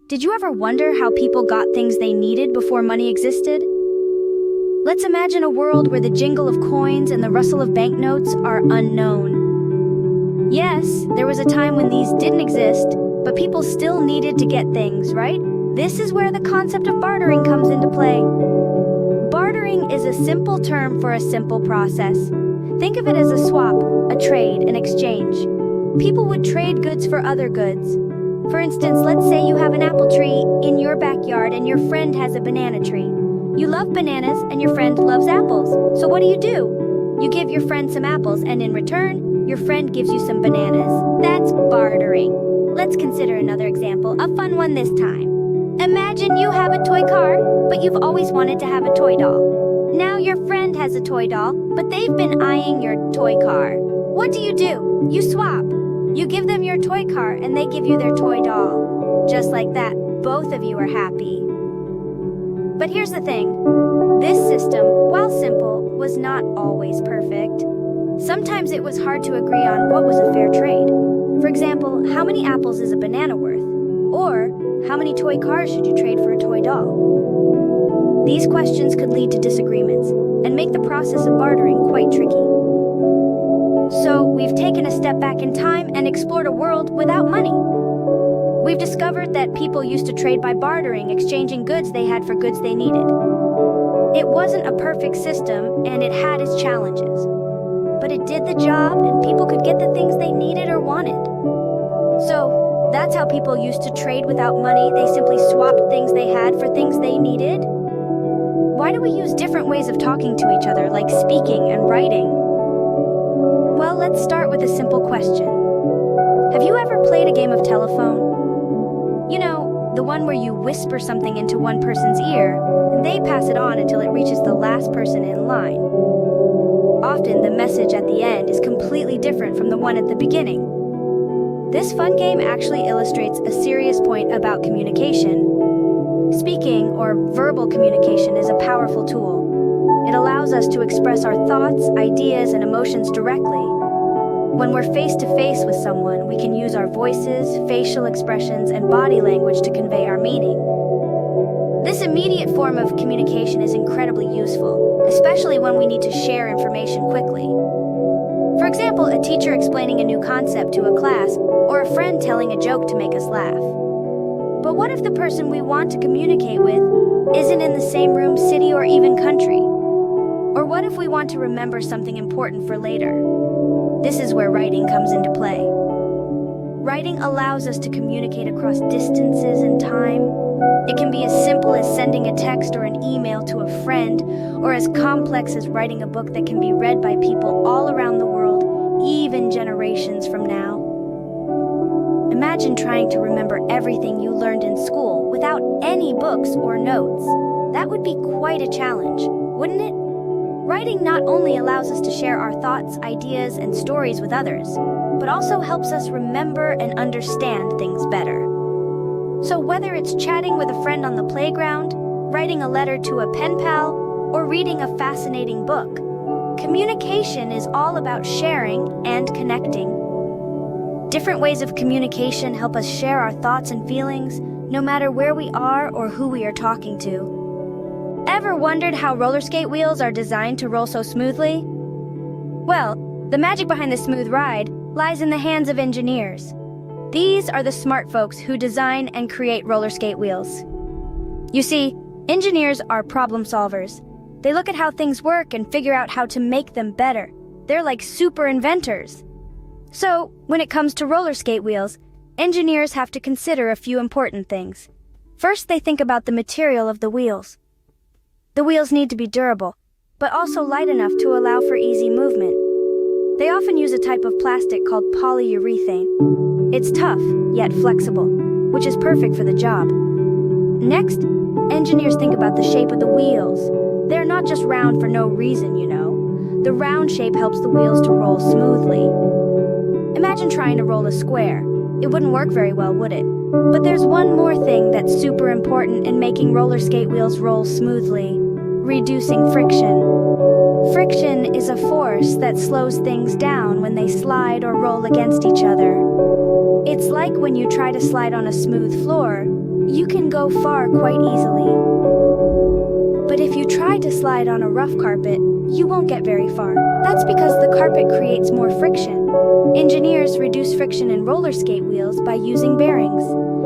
Did you ever wonder how people got things they needed before money existed? Let's imagine a world where the jingle of coins and the rustle of banknotes are unknown. Yes, there was a time when these didn't exist, but people still needed to get things, right? This is where the concept of bartering comes into play. Bartering is a simple term for a simple process. Think of it as a swap, a trade, an exchange. People would trade goods for other goods. For instance, let's say you have an apple tree in your backyard and your friend has a banana tree. You love bananas and your friend loves apples. So what do? You give your friend some apples and in return, your friend gives you some bananas. That's bartering. Let's consider another example, a fun one this time. Imagine you have a toy car, but you've always wanted to have a toy doll. Now your friend has a toy doll, but they've been eyeing your toy car. What do? You swap. You give them your toy car and they give you their toy doll. Just like that, both of you are happy. But here's the thing. This system, while simple, was not always perfect. Sometimes it was hard to agree on what was a fair trade. For example, how many apples is a banana worth? Or, how many toy cars should you trade for a toy doll? These questions could lead to disagreements and make the process of bartering quite tricky. So, we've taken a step back in time and explored a world without money. We've discovered that people used to trade by bartering, exchanging goods they had for goods they needed. It wasn't a perfect system, and it had its challenges. But it did the job, and people could get the things they needed or wanted. So, that's how people used to trade without money. They simply swapped things they had for things they needed. Why do we use different ways of talking to each other, like speaking and writing? Well, let's start with a simple question. Have you ever played a game of telephone? You know, the one where you whisper something into one person's ear, and they pass it on until it reaches the last person in line. Often, the message at the end is completely different from the one at the beginning. This fun game actually illustrates a serious point about communication. Speaking, or verbal communication, is a powerful tool. It allows us to express our thoughts, ideas, and emotions directly. When we're face-to-face with someone, we can use our voices, facial expressions, and body language to convey our meaning. This immediate form of communication is incredibly useful, especially when we need to share information quickly. For example, a teacher explaining a new concept to a class, or a friend telling a joke to make us laugh. But what if the person we want to communicate with isn't in the same room, city, or even country? Or what if we want to remember something important for later? This is where writing comes into play. Writing allows us to communicate across distances and time. It can be as simple as sending a text or an email to a friend, or as complex as writing a book that can be read by people all around the world, even generations from now. Imagine trying to remember everything you learned in school without any books or notes. That would be quite a challenge, wouldn't it? Writing not only allows us to share our thoughts, ideas, and stories with others, but also helps us remember and understand things better. So whether it's chatting with a friend on the playground, writing a letter to a pen pal, or reading a fascinating book, communication is all about sharing and connecting. Different ways of communication help us share our thoughts and feelings, no matter where we are or who we are talking to. Ever wondered how roller skate wheels are designed to roll so smoothly? Well, the magic behind the smooth ride lies in the hands of engineers. These are the smart folks who design and create roller skate wheels. You see, engineers are problem solvers. They look at how things work and figure out how to make them better. They're like super inventors. So, when it comes to roller skate wheels, engineers have to consider a few important things. First, they think about the material of the wheels. The wheels need to be durable, but also light enough to allow for easy movement. They often use a type of plastic called polyurethane. It's tough, yet flexible, which is perfect for the job. Next, engineers think about the shape of the wheels. They're not just round for no reason, you know. The round shape helps the wheels to roll smoothly. Imagine trying to roll a square. It wouldn't work very well, would it? But there's one more thing that's super important in making roller skate wheels roll smoothly: reducing friction. Friction is a force that slows things down when they slide or roll against each other. It's like when you try to slide on a smooth floor, you can go far quite easily. But if you try to slide on a rough carpet, you won't get very far. That's because the carpet creates more friction. Engineers reduce friction in roller skate wheels by using bearings.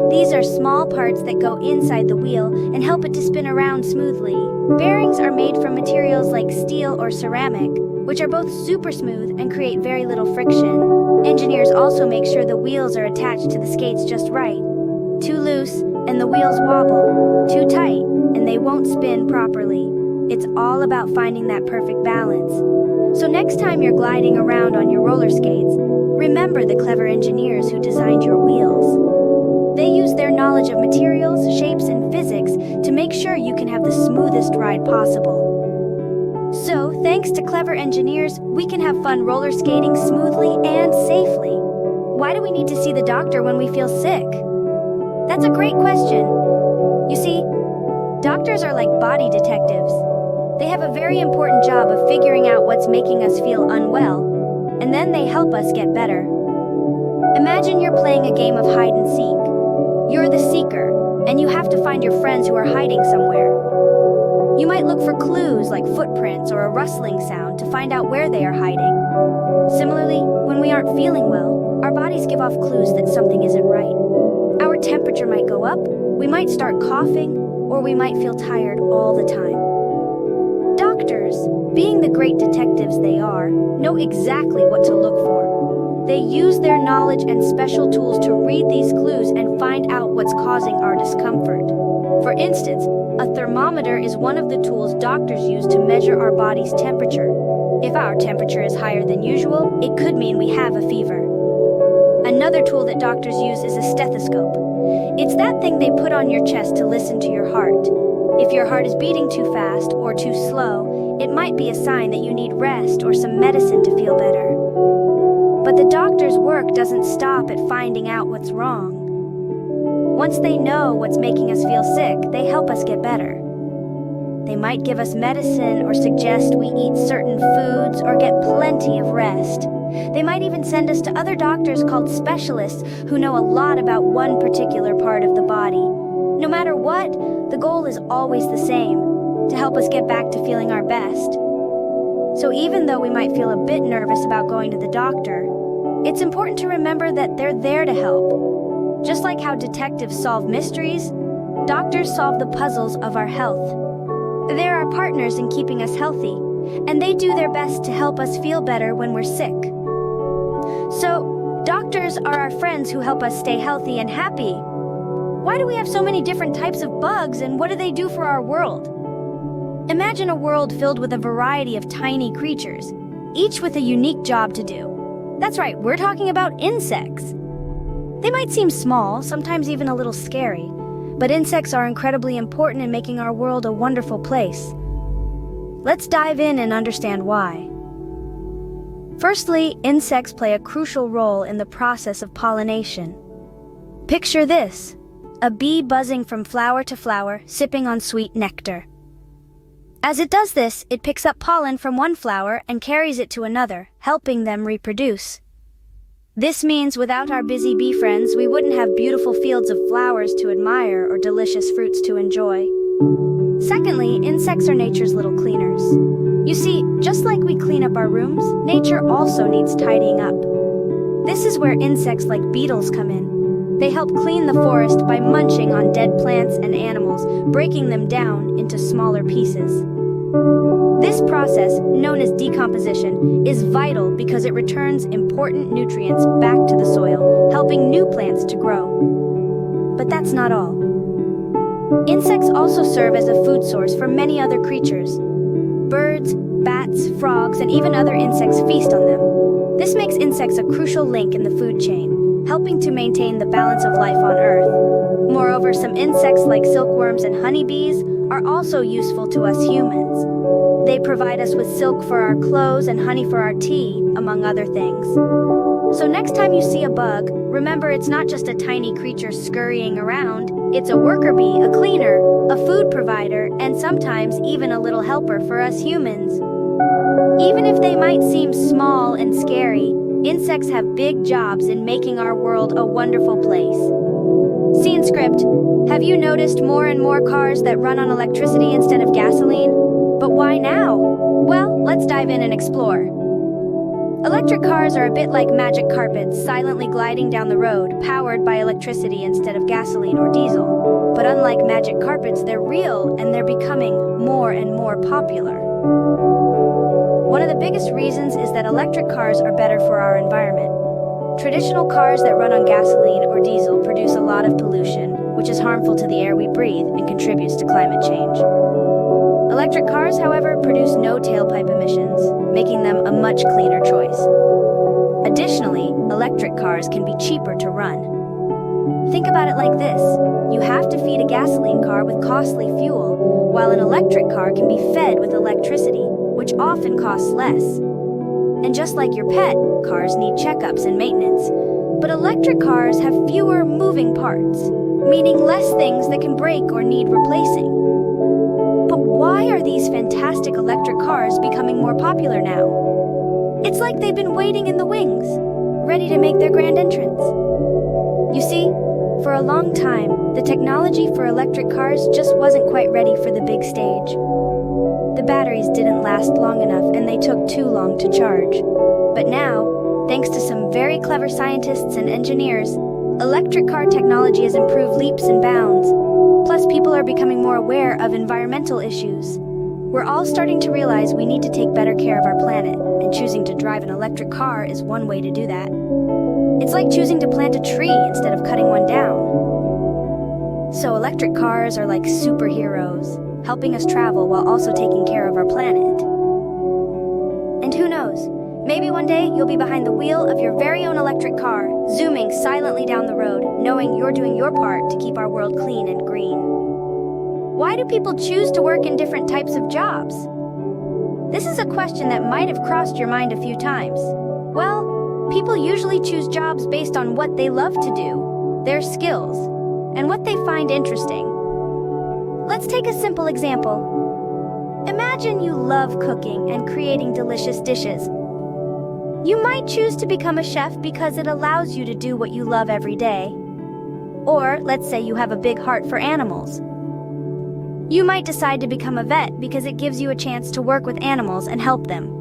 These are small parts that go inside the wheel and help it to spin around smoothly. Bearings are made from materials like steel or ceramic, which are both super smooth and create very little friction. Engineers also make sure the wheels are attached to the skates just right. Too loose, and the wheels wobble. Too tight, and they won't spin properly. It's all about finding that perfect balance. So next time you're gliding around on your roller skates, remember the clever engineers who designed your wheels. They use their knowledge of materials, shapes, and physics to make sure you can have the smoothest ride possible. So, thanks to clever engineers, we can have fun roller skating smoothly and safely. Why do we need to see the doctor when we feel sick? That's a great question. You see, doctors are like body detectives. They have a very important job of figuring out what's making us feel unwell, and then they help us get better. Imagine you're playing a game of hide and seek. You're the seeker, and you have to find your friends who are hiding somewhere. You might look for clues like footprints or a rustling sound to find out where they are hiding. Similarly, when we aren't feeling well, our bodies give off clues that something isn't right. Our temperature might go up, we might start coughing, or we might feel tired all the time. Doctors, being the great detectives they are, know exactly what to look for. They use their knowledge and special tools to read these clues and find out what's causing our discomfort. For instance, a thermometer is one of the tools doctors use to measure our body's temperature. If our temperature is higher than usual, it could mean we have a fever. Another tool that doctors use is a stethoscope. It's that thing they put on your chest to listen to your heart. If your heart is beating too fast or too slow, it might be a sign that you need rest or some medicine to feel better. But the doctor's work doesn't stop at finding out what's wrong. Once they know what's making us feel sick, they help us get better. They might give us medicine or suggest we eat certain foods or get plenty of rest. They might even send us to other doctors called specialists who know a lot about one particular part of the body. No matter what, the goal is always the same, to help us get back to feeling our best. So even though we might feel a bit nervous about going to the doctor, it's important to remember that they're there to help. Just like how detectives solve mysteries, doctors solve the puzzles of our health. They're our partners in keeping us healthy, and they do their best to help us feel better when we're sick. So, doctors are our friends who help us stay healthy and happy. Why do we have so many different types of bugs, and what do they do for our world? Imagine a world filled with a variety of tiny creatures, each with a unique job to do. That's right, we're talking about insects. They might seem small, sometimes even a little scary, but insects are incredibly important in making our world a wonderful place. Let's dive in and understand why. Firstly, insects play a crucial role in the process of pollination. Picture this: a bee buzzing from flower to flower, sipping on sweet nectar. As it does this, it picks up pollen from one flower and carries it to another, helping them reproduce. This means without our busy bee friends, we wouldn't have beautiful fields of flowers to admire or delicious fruits to enjoy. Secondly, insects are nature's little cleaners. You see, just like we clean up our rooms, nature also needs tidying up. This is where insects like beetles come in. They help clean the forest by munching on dead plants and animals, breaking them down into smaller pieces. This process, known as decomposition, is vital because it returns important nutrients back to the soil, helping new plants to grow. But that's not all. Insects also serve as a food source for many other creatures. Birds, bats, frogs, and even other insects feast on them. This makes insects a crucial link in the food chain, helping to maintain the balance of life on Earth. Moreover, some insects like silkworms and honeybees are also useful to us humans. They provide us with silk for our clothes and honey for our tea, among other things. So next time you see a bug, remember it's not just a tiny creature scurrying around. It's a worker bee, a cleaner, a food provider, and sometimes even a little helper for us humans. Even if they might seem small and scary, insects have big jobs in making our world a wonderful place. See in script, have you noticed more and more cars that run on electricity instead of gasoline? But why now? Well, let's dive in and explore. Electric cars are a bit like magic carpets, silently gliding down the road, powered by electricity instead of gasoline or diesel. But unlike magic carpets, they're real and they're becoming more and more popular. One of the biggest reasons is that electric cars are better for our environment. Traditional cars that run on gasoline or diesel produce a lot of pollution, which is harmful to the air we breathe and contributes to climate change. Electric cars, however, produce no tailpipe emissions, making them a much cleaner choice. Additionally, electric cars can be cheaper to run. Think about it like this. You have to feed a gasoline car with costly fuel, while an electric car can be fed with electricity, which often costs less. And just like your pet, cars need checkups and maintenance. But electric cars have fewer moving parts, meaning less things that can break or need replacing. But why are these fantastic electric cars becoming more popular now? It's like they've been waiting in the wings, ready to make their grand entrance. You see, for a long time, the technology for electric cars just wasn't quite ready for the big stage. The batteries didn't last long enough and they took too long to charge. But now, thanks to some very clever scientists and engineers, electric car technology has improved leaps and bounds. Plus, people are becoming more aware of environmental issues. We're all starting to realize we need to take better care of our planet, and choosing to drive an electric car is one way to do that. It's like choosing to plant a tree instead of cutting one down. So electric cars are like superheroes, helping us travel while also taking care of our planet. And who knows, maybe one day you'll be behind the wheel of your very own electric car, zooming silently down the road, knowing you're doing your part to keep our world clean and green. Why do people choose to work in different types of jobs? This is a question that might have crossed your mind a few times. Well, people usually choose jobs based on what they love to do, their skills, and what they find interesting. Let's take a simple example. Imagine you love cooking and creating delicious dishes. You might choose to become a chef because it allows you to do what you love every day. Or let's say you have a big heart for animals. You might decide to become a vet because it gives you a chance to work with animals and help them.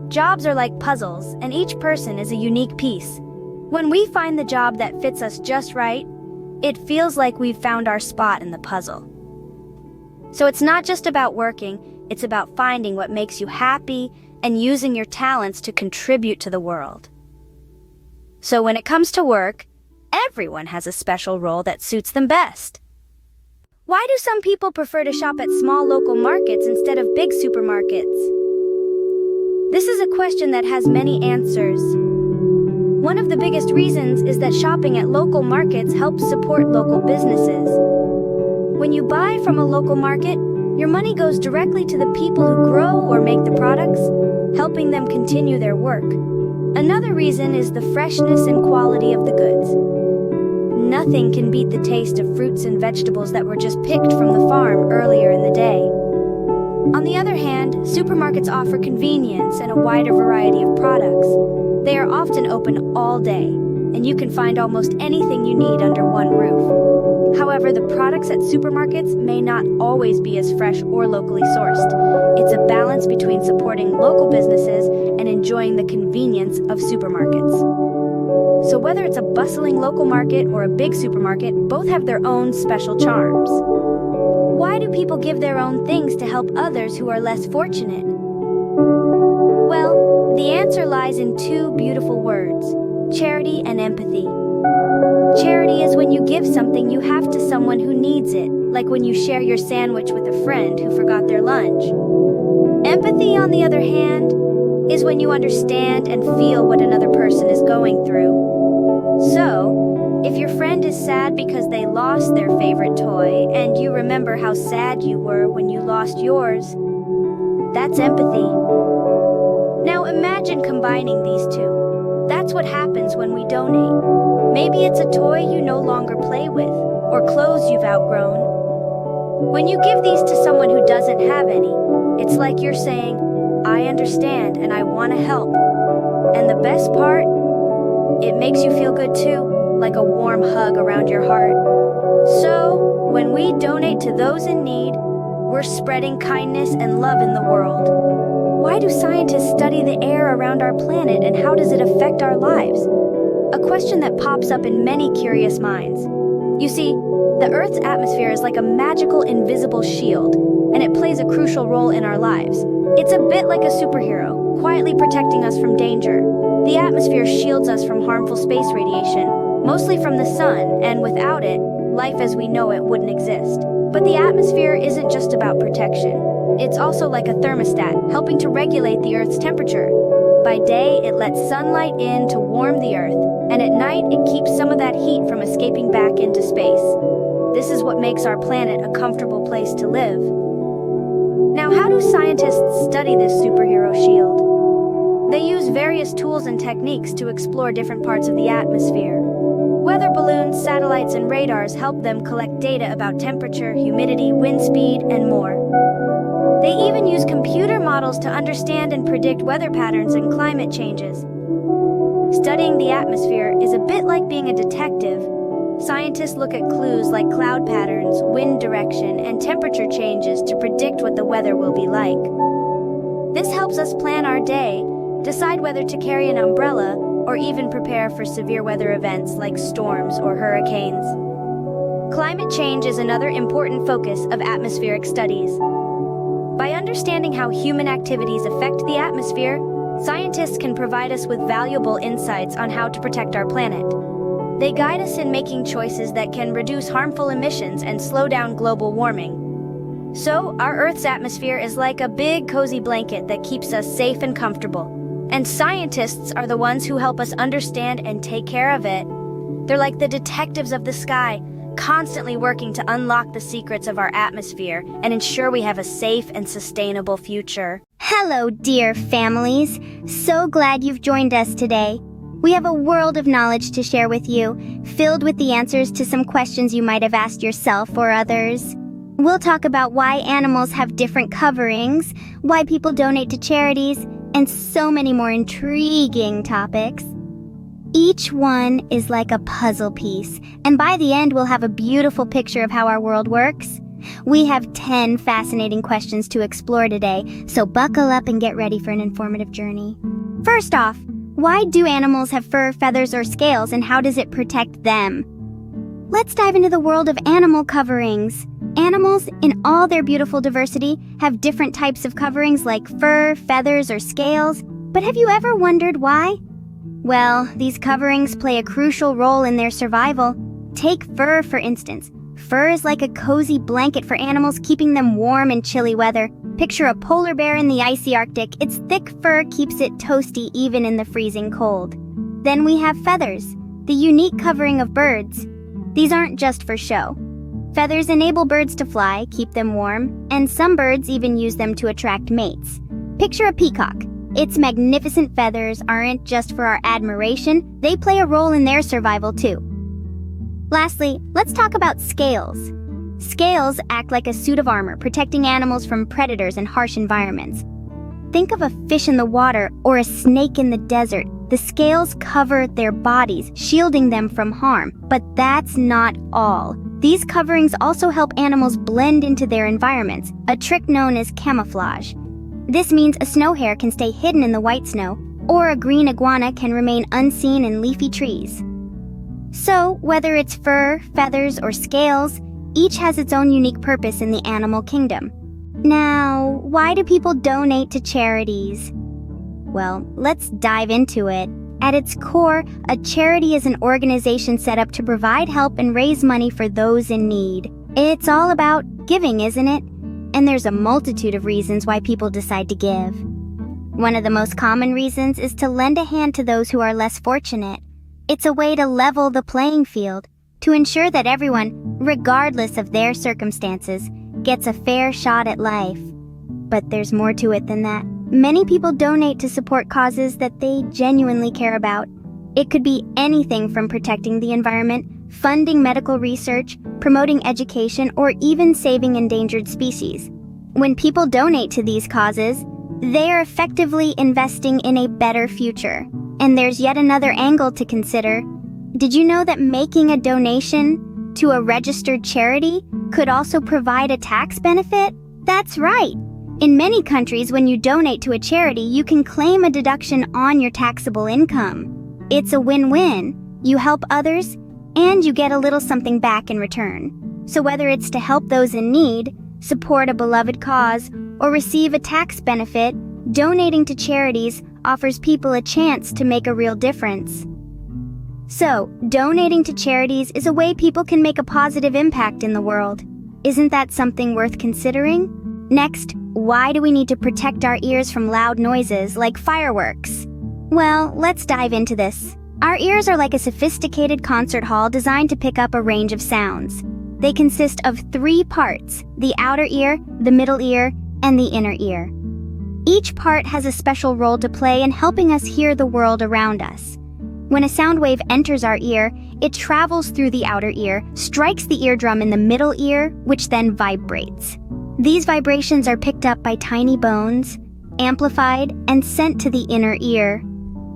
Jobs are like puzzles, and each person is a unique piece. When we find the job that fits us just right, it feels like we've found our spot in the puzzle. So it's not just about working, it's about finding what makes you happy and using your talents to contribute to the world. So when it comes to work, everyone has a special role that suits them best. Why do some people prefer to shop at small local markets instead of big supermarkets? This is a question that has many answers. One of the biggest reasons is that shopping at local markets helps support local businesses. When you buy from a local market, your money goes directly to the people who grow or make the products, helping them continue their work. Another reason is the freshness and quality of the goods. Nothing can beat the taste of fruits and vegetables that were just picked from the farm earlier in the day. On the other hand, supermarkets offer convenience and a wider variety of products. They are often open all day, and you can find almost anything you need under one roof. However, the products at supermarkets may not always be as fresh or locally sourced. It's a balance between supporting local businesses and enjoying the convenience of supermarkets. So whether it's a bustling local market or a big supermarket, both have their own special charms. Why do people give their own things to help others who are less fortunate? Well, the answer lies in two beautiful words: charity and empathy. Charity is when you give something you have to someone who needs it, like when you share your sandwich with a friend who forgot their lunch. Empathy, on the other hand, is when you understand and feel what another person is going through. So, if your friend is sad because they lost their favorite toy and you remember how sad you were when you lost yours, that's empathy. Now imagine combining these two. That's what happens when we donate. Maybe it's a toy you no longer play with, or clothes you've outgrown. When you give these to someone who doesn't have any, it's like you're saying, I understand and I want to help. And the best part? It makes you feel good too, like a warm hug around your heart. So, when we donate to those in need, we're spreading kindness and love in the world. Why do scientists study the air around our planet, and how does it affect our lives? A question that pops up in many curious minds. You see, the Earth's atmosphere is like a magical invisible shield, and it plays a crucial role in our lives. It's a bit like a superhero, quietly protecting us from danger. The atmosphere shields us from harmful space radiation, mostly from the sun, and without it, life as we know it wouldn't exist. But the atmosphere isn't just about protection. It's also like a thermostat, helping to regulate the Earth's temperature. By day, it lets sunlight in to warm the Earth, and at night, it keeps some of that heat from escaping back into space. This is what makes our planet a comfortable place to live. Now, how do scientists study this superhero shield? They use various tools and techniques to explore different parts of the atmosphere. Weather balloons, satellites, and radars help them collect data about temperature, humidity, wind speed, and more. They even use computer models to understand and predict weather patterns and climate changes. Studying the atmosphere is a bit like being a detective. Scientists look at clues like cloud patterns, wind direction, and temperature changes to predict what the weather will be like. This helps us plan our day, decide whether to carry an umbrella, or even prepare for severe weather events like storms or hurricanes. Climate change is another important focus of atmospheric studies. By understanding how human activities affect the atmosphere, scientists can provide us with valuable insights on how to protect our planet. They guide us in making choices that can reduce harmful emissions and slow down global warming. So, our Earth's atmosphere is like a big, cozy blanket that keeps us safe and comfortable. And scientists are the ones who help us understand and take care of it. They're like the detectives of the sky, constantly working to unlock the secrets of our atmosphere and ensure we have a safe and sustainable future. Hello, dear families. So glad you've joined us today. We have a world of knowledge to share with you, filled with the answers to some questions you might have asked yourself or others. We'll talk about why animals have different coverings, why people donate to charities, and so many more intriguing topics. Each one is like a puzzle piece, and by the end we'll have a beautiful picture of how our world works. We have 10 fascinating questions to explore today, so buckle up and get ready for an informative journey. First off, why do animals have fur, feathers, or scales, and how does it protect them? Let's dive into the world of animal coverings. Animals, in all their beautiful diversity, have different types of coverings like fur, feathers, or scales. But have you ever wondered why? Well, these coverings play a crucial role in their survival. Take fur, for instance. Fur is like a cozy blanket for animals, keeping them warm in chilly weather. Picture a polar bear in the icy Arctic. Its thick fur keeps it toasty even in the freezing cold. Then we have feathers, the unique covering of birds. These aren't just for show. Feathers enable birds to fly, keep them warm, and some birds even use them to attract mates. Picture a peacock. Its magnificent feathers aren't just for our admiration, they play a role in their survival too. Lastly, let's talk about scales. Scales act like a suit of armor, protecting animals from predators and harsh environments. Think of a fish in the water or a snake in the desert. The scales cover their bodies, shielding them from harm. But that's not all. These coverings also help animals blend into their environments, a trick known as camouflage. This means a snow hare can stay hidden in the white snow, or a green iguana can remain unseen in leafy trees. So, whether it's fur, feathers, or scales, each has its own unique purpose in the animal kingdom. Now, why do people donate to charities? Well, let's dive into it. At its core, a charity is an organization set up to provide help and raise money for those in need. It's all about giving, isn't it? And there's a multitude of reasons why people decide to give. One of the most common reasons is to lend a hand to those who are less fortunate. It's a way to level the playing field, to ensure that everyone, regardless of their circumstances, gets a fair shot at life. But there's more to it than that. Many people donate to support causes that they genuinely care about. It could be anything from protecting the environment, funding medical research, promoting education, or even saving endangered species. When people donate to these causes, they are effectively investing in a better future. And there's yet another angle to consider. Did you know that making a donation to a registered charity could also provide a tax benefit? That's right. In many countries, when you donate to a charity, you can claim a deduction on your taxable income. It's a win-win. You help others, and you get a little something back in return. So whether it's to help those in need, support a beloved cause, or receive a tax benefit, donating to charities offers people a chance to make a real difference. So, donating to charities is a way people can make a positive impact in the world. Isn't that something worth considering? Next, why do we need to protect our ears from loud noises like fireworks? Well, let's dive into this. Our ears are like a sophisticated concert hall designed to pick up a range of sounds. They consist of 3 parts: the outer ear, the middle ear, and the inner ear. Each part has a special role to play in helping us hear the world around us. When a sound wave enters our ear, it travels through the outer ear, strikes the eardrum in the middle ear, which then vibrates. These vibrations are picked up by tiny bones, amplified, and sent to the inner ear.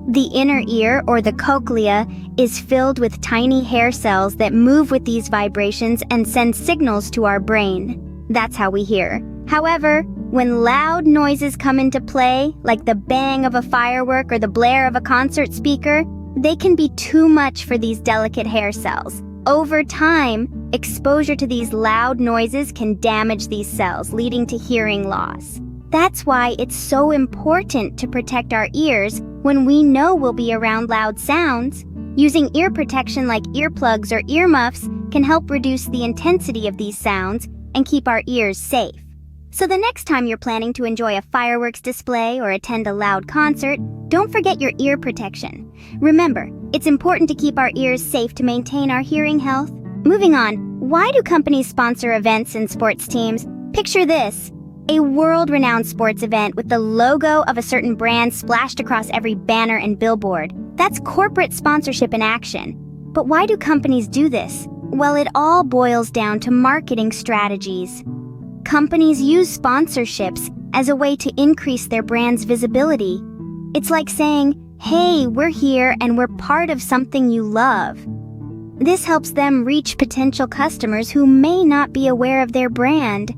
The inner ear, or the cochlea, is filled with tiny hair cells that move with these vibrations and send signals to our brain. That's how we hear. However, when loud noises come into play, like the bang of a firework or the blare of a concert speaker, they can be too much for these delicate hair cells. Over time, exposure to these loud noises can damage these cells, leading to hearing loss. That's why it's so important to protect our ears when we know we'll be around loud sounds. Using ear protection like earplugs or earmuffs can help reduce the intensity of these sounds and keep our ears safe. So the next time you're planning to enjoy a fireworks display or attend a loud concert, don't forget your ear protection. Remember, it's important to keep our ears safe to maintain our hearing health. Moving on, why do companies sponsor events and sports teams? Picture this: a world-renowned sports event with the logo of a certain brand splashed across every banner and billboard. That's corporate sponsorship in action. But why do companies do this? Well, it all boils down to marketing strategies. Companies use sponsorships as a way to increase their brand's visibility. It's like saying, "Hey, we're here and we're part of something you love." This helps them reach potential customers who may not be aware of their brand.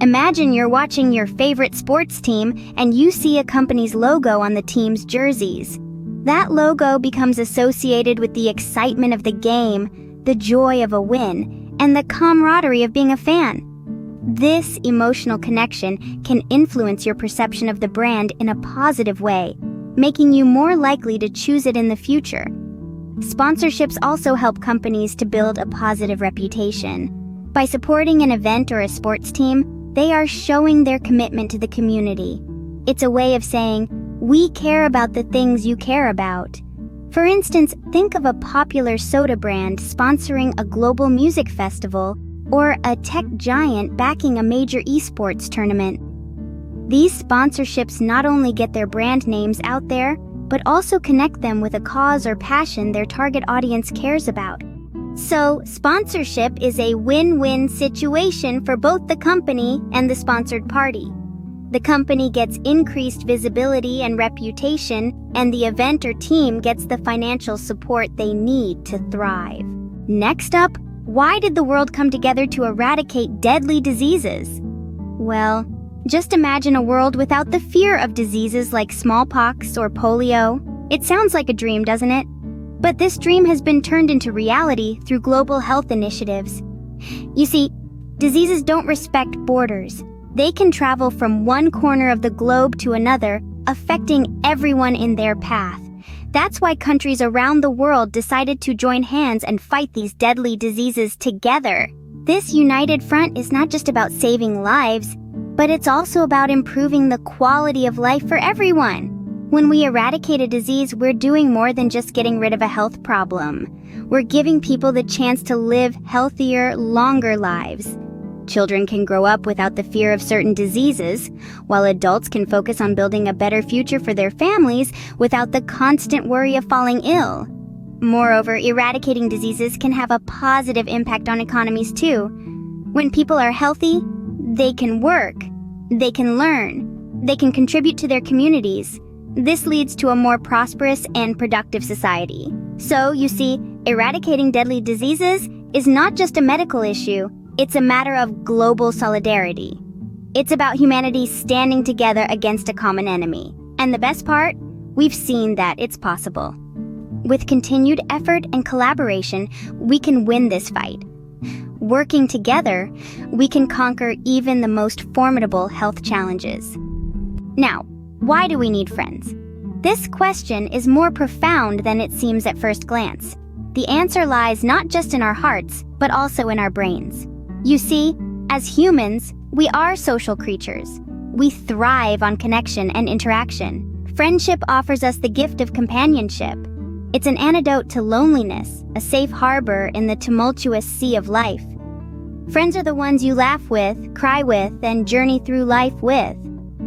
Imagine you're watching your favorite sports team and you see a company's logo on the team's jerseys. That logo becomes associated with the excitement of the game, the joy of a win, and the camaraderie of being a fan. This emotional connection can influence your perception of the brand in a positive way, making you more likely to choose it in the future. Sponsorships also help companies to build a positive reputation. By supporting an event or a sports team, they are showing their commitment to the community. It's a way of saying, "We care about the things you care about." For instance, think of a popular soda brand sponsoring a global music festival or a tech giant backing a major esports tournament. These sponsorships not only get their brand names out there, but also connect them with a cause or passion their target audience cares about. So, sponsorship is a win-win situation for both the company and the sponsored party. The company gets increased visibility and reputation, and the event or team gets the financial support they need to thrive. Next up, why did the world come together to eradicate deadly diseases? Well, just imagine a world without the fear of diseases like smallpox or polio. It sounds like a dream, doesn't it? But this dream has been turned into reality through global health initiatives. You see, diseases don't respect borders. They can travel from one corner of the globe to another, affecting everyone in their path. That's why countries around the world decided to join hands and fight these deadly diseases together. This united front is not just about saving lives, but it's also about improving the quality of life for everyone. When we eradicate a disease, we're doing more than just getting rid of a health problem. We're giving people the chance to live healthier, longer lives. Children can grow up without the fear of certain diseases, while adults can focus on building a better future for their families without the constant worry of falling ill. Moreover, eradicating diseases can have a positive impact on economies too. When people are healthy, they can work, they can learn, they can contribute to their communities. This leads to a more prosperous and productive society. So, you see, eradicating deadly diseases is not just a medical issue, it's a matter of global solidarity. It's about humanity standing together against a common enemy. And the best part? We've seen that it's possible. With continued effort and collaboration, we can win this fight. Working together, we can conquer even the most formidable health challenges. Now, why do we need friends? This question is more profound than it seems at first glance. The answer lies not just in our hearts, but also in our brains. You see, as humans, we are social creatures. We thrive on connection and interaction. Friendship offers us the gift of companionship. It's an antidote to loneliness, a safe harbor in the tumultuous sea of life. Friends are the ones you laugh with, cry with, and journey through life with.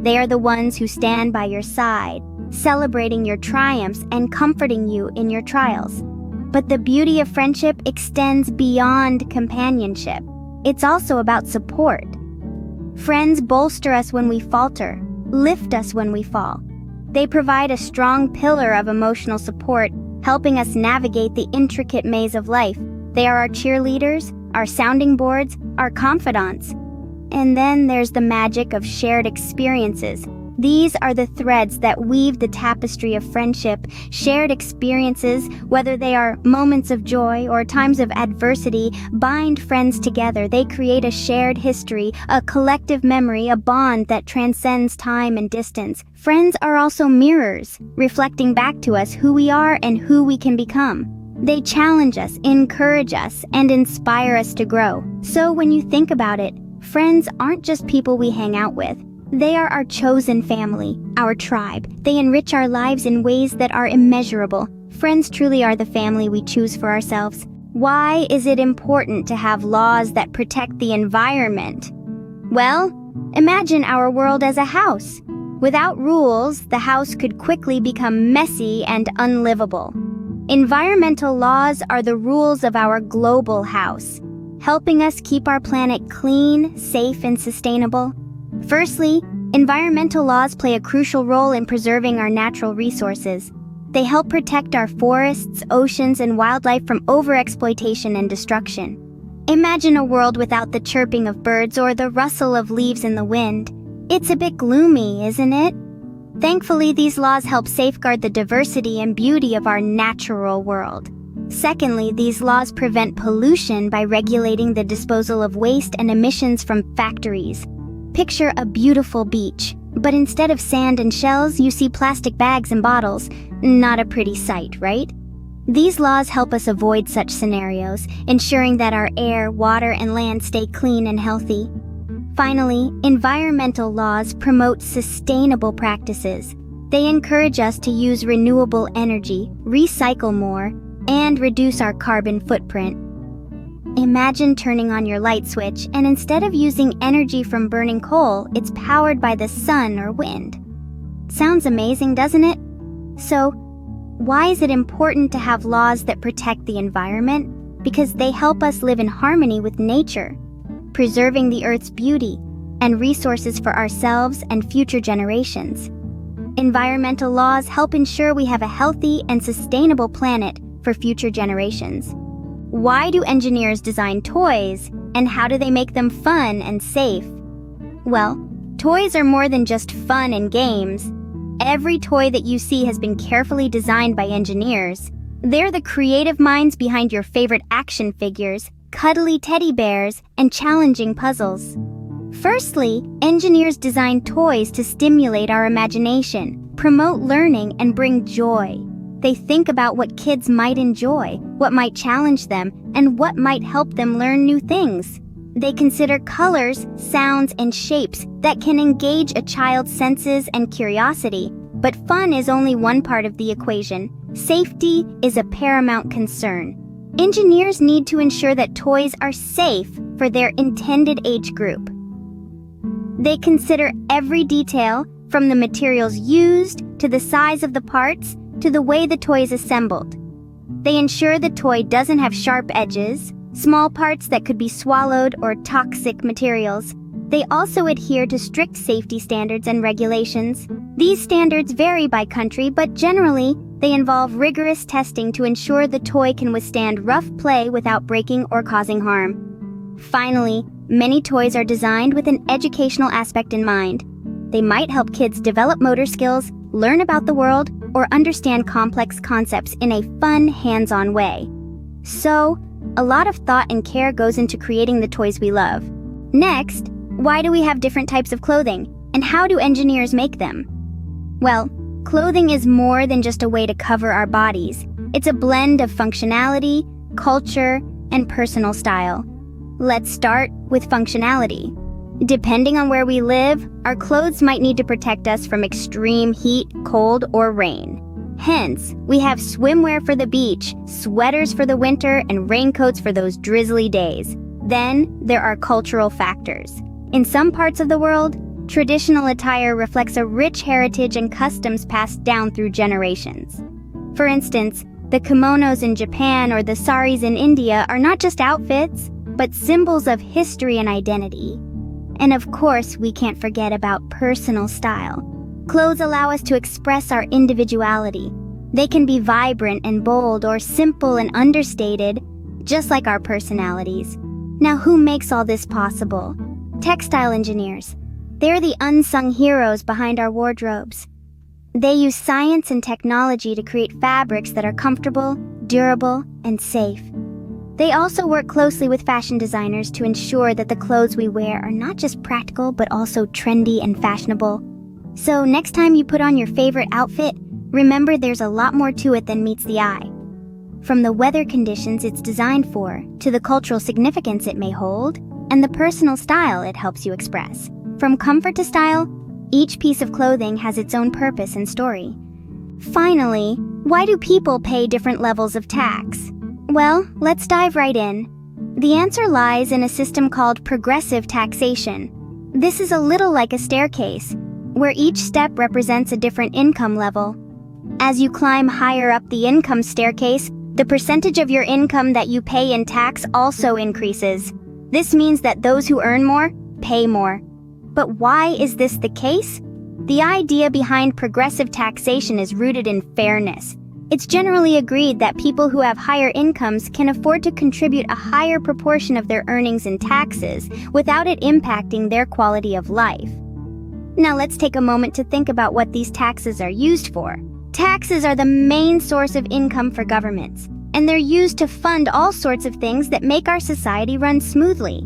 They are the ones who stand by your side, celebrating your triumphs and comforting you in your trials. But the beauty of friendship extends beyond companionship. It's also about support. Friends bolster us when we falter, lift us when we fall. They provide a strong pillar of emotional support, helping us navigate the intricate maze of life. They are our cheerleaders, our sounding boards, our confidants. And then there's the magic of shared experiences. These are the threads that weave the tapestry of friendship. Shared experiences, whether they are moments of joy or times of adversity, bind friends together. They create a shared history, a collective memory, a bond that transcends time and distance. Friends are also mirrors, reflecting back to us who we are and who we can become. They challenge us, encourage us, and inspire us to grow. So when you think about it, friends aren't just people we hang out with. They are our chosen family, our tribe. They enrich our lives in ways that are immeasurable. Friends truly are the family we choose for ourselves. Why is it important to have laws that protect the environment? Well, imagine our world as a house. Without rules, the house could quickly become messy and unlivable. Environmental laws are the rules of our global house, helping us keep our planet clean, safe, and sustainable. Firstly, environmental laws play a crucial role in preserving our natural resources. They help protect our forests, oceans, and wildlife from overexploitation and destruction. Imagine a world without the chirping of birds or the rustle of leaves in the wind. It's a bit gloomy, isn't it? Thankfully, these laws help safeguard the diversity and beauty of our natural world. Secondly, these laws prevent pollution by regulating the disposal of waste and emissions from factories. Picture a beautiful beach, but instead of sand and shells, you see plastic bags and bottles. Not a pretty sight, right? These laws help us avoid such scenarios, ensuring that our air, water, and land stay clean and healthy. Finally, environmental laws promote sustainable practices. They encourage us to use renewable energy, recycle more, and reduce our carbon footprint. Imagine turning on your light switch, and instead of using energy from burning coal, it's powered by the sun or wind. Sounds amazing, doesn't it? So, why is it important to have laws that protect the environment? Because they help us live in harmony with nature, preserving the Earth's beauty and resources for ourselves and future generations. Environmental laws help ensure we have a healthy and sustainable planet for future generations. Why do engineers design toys, and how do they make them fun and safe? Well, toys are more than just fun and games. Every toy that you see has been carefully designed by engineers. They're the creative minds behind your favorite action figures, cuddly teddy bears, and challenging puzzles. Firstly, engineers design toys to stimulate our imagination, promote learning, and bring joy. They think about what kids might enjoy, what might challenge them, and what might help them learn new things. They consider colors, sounds, and shapes that can engage a child's senses and curiosity. But fun is only one part of the equation. Safety is a paramount concern. Engineers need to ensure that toys are safe for their intended age group. They consider every detail, from the materials used, to the size of the parts, to the way the toy is assembled. They ensure the toy doesn't have sharp edges, small parts that could be swallowed, or toxic materials. They also adhere to strict safety standards and regulations. These standards vary by country, but generally, They involve rigorous testing to ensure the toy can withstand rough play without breaking or causing harm. Finally, many toys are designed with an educational aspect in mind. They might help kids develop motor skills, learn about the world, or understand complex concepts in a fun, hands-on way. So, a lot of thought and care goes into creating the toys we love. Next, why do we have different types of clothing, and how do engineers make them? Well, clothing is more than just a way to cover our bodies. It's a blend of functionality, culture, and personal style. Let's start with functionality. Depending on where we live, our clothes might need to protect us from extreme heat, cold, or rain. Hence, we have swimwear for the beach, sweaters for the winter, and raincoats for those drizzly days. Then, there are cultural factors. In some parts of the world, traditional attire reflects a rich heritage and customs passed down through generations. For instance, the kimonos in Japan or the saris in India are not just outfits, but symbols of history and identity. And of course, we can't forget about personal style. Clothes allow us to express our individuality. They can be vibrant and bold or simple and understated, just like our personalities. Now, who makes all this possible? Textile engineers. They're the unsung heroes behind our wardrobes. They use science and technology to create fabrics that are comfortable, durable, and safe. They also work closely with fashion designers to ensure that the clothes we wear are not just practical but also trendy and fashionable. So next time you put on your favorite outfit, remember there's a lot more to it than meets the eye. From the weather conditions it's designed for, to the cultural significance it may hold, and the personal style it helps you express. From comfort to style, each piece of clothing has its own purpose and story. Finally, why do people pay different levels of tax? Well, let's dive right in. The answer lies in a system called progressive taxation. This is a little like a staircase, where each step represents a different income level. As you climb higher up the income staircase, the percentage of your income that you pay in tax also increases. This means that those who earn more pay more. But why is this the case? The idea behind progressive taxation is rooted in fairness. It's generally agreed that people who have higher incomes can afford to contribute a higher proportion of their earnings in taxes without it impacting their quality of life. Now let's take a moment to think about what these taxes are used for. Taxes are the main source of income for governments, and they're used to fund all sorts of things that make our society run smoothly.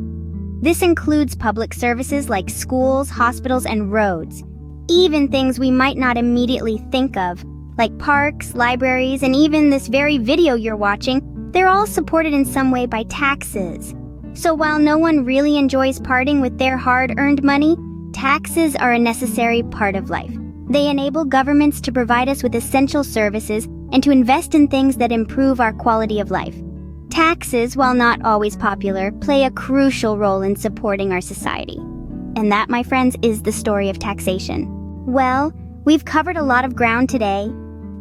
This includes public services like schools, hospitals, and roads. Even things we might not immediately think of, like parks, libraries, and even this very video you're watching, they're all supported in some way by taxes. So while no one really enjoys parting with their hard-earned money, taxes are a necessary part of life. They enable governments to provide us with essential services and to invest in things that improve our quality of life. Taxes, while not always popular, play a crucial role in supporting our society. And that, my friends, is the story of taxation. Well, we've covered a lot of ground today.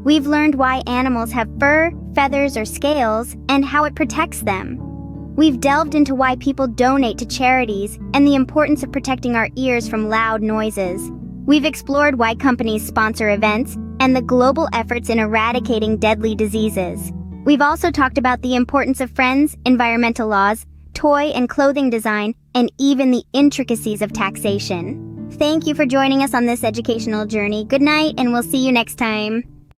We've learned why animals have fur, feathers, or scales, and how it protects them. We've delved into why people donate to charities and the importance of protecting our ears from loud noises. We've explored why companies sponsor events and the global efforts in eradicating deadly diseases. We've also talked about the importance of friends, environmental laws, toy and clothing design, and even the intricacies of taxation. Thank you for joining us on this educational journey. Good night, and we'll see you next time.